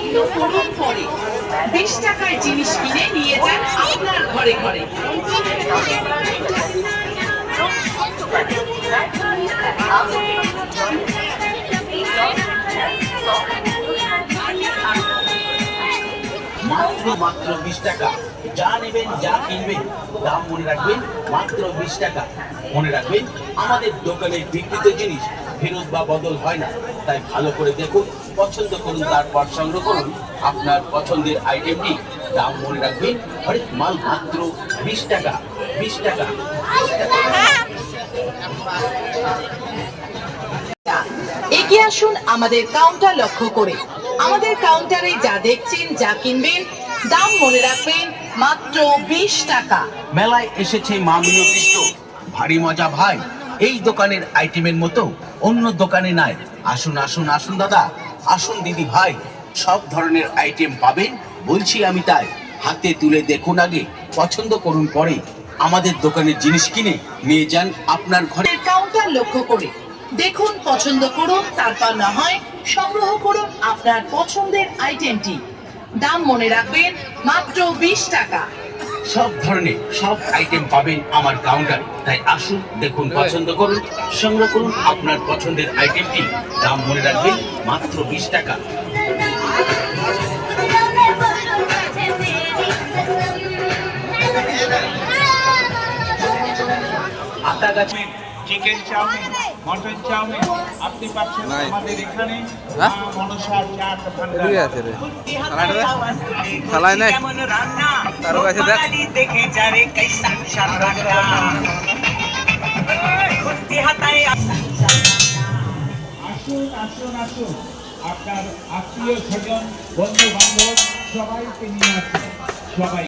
মাত্র করুন পরে 20 টাকায় জিনিস কিনে নিয়ে যান আপনার ঘরে ঘরে। মাত্র 20 টাকা, যা নেবেন যা কিনবেন দাম মনে রাখবেন মাত্র 20 টাকা। মনে রাখবেন আমাদের দোকানের বিক্রিত জিনিস ফেরত বা বদল হয় না, তাই ভালো করে দেখুন, পছন্দ করুন, তারপর সংগ্রহ করুন আপনার পছন্দের আইটেমটি। দাম মনে রাখবেন, হরেক মাল মাত্র 20 টাকা। 20 টাকা। এগিয়ে আসুন আমাদের কাউন্টার লক্ষ্য করে। আমাদের কাউন্টারে যা দেখছেন যা কিনবেন দাম মনে রাখবেন মাত্র 20 টাকা। মেলায় এসেছে মা মিনতি স্টোর, ভারী মজা ভাই, এই দোকানের আইটেমের মতো অন্য দোকানে নাই। আসুন আসুন আসুন দাদা, আসুন দিদি ভাই, সব ধরনের আইটেম পাবেন বলছি আমি তাই। হাতে তুলে দেখুন আগে, পছন্দ করুন পরে, আমাদের দোকানের জিনিস কিনে নিয়ে যান আপনার ঘরে। কাউন্টার লক্ষ্য করে দেখুন, পছন্দ করুন, তারপর না হয় সংগ্রহ করুন আপনার পছন্দের আইটেমটি। দাম মনে রাখবেন মাত্র 20 টাকা। সব ধরনের সব আইটেম পাবেন আমার কাউন্টারে, তাই আসুন দেখুন, পছন্দ করুন, সংগ্রহ করুন আপনার পছন্দের আইটেমটি। দাম মনে রাখবেন মাত্র 20 টাকা। আটা গাছে চিকেন চাউমিন, মটন চাউমিন আপনি পাচ্ছেন আমাদের এখানে মনসা চাট ভান্ডার। আছে রে খালাই নাই কারো কাছে দেখ। দেখে যারে कैसा শানদার খুঁটি হাতায় আসুন আসুন আসুন, আপনার আত্মীয় স্বজন বন্ধু বান্ধব সবাইকে নিয়ে আসুন, সবাই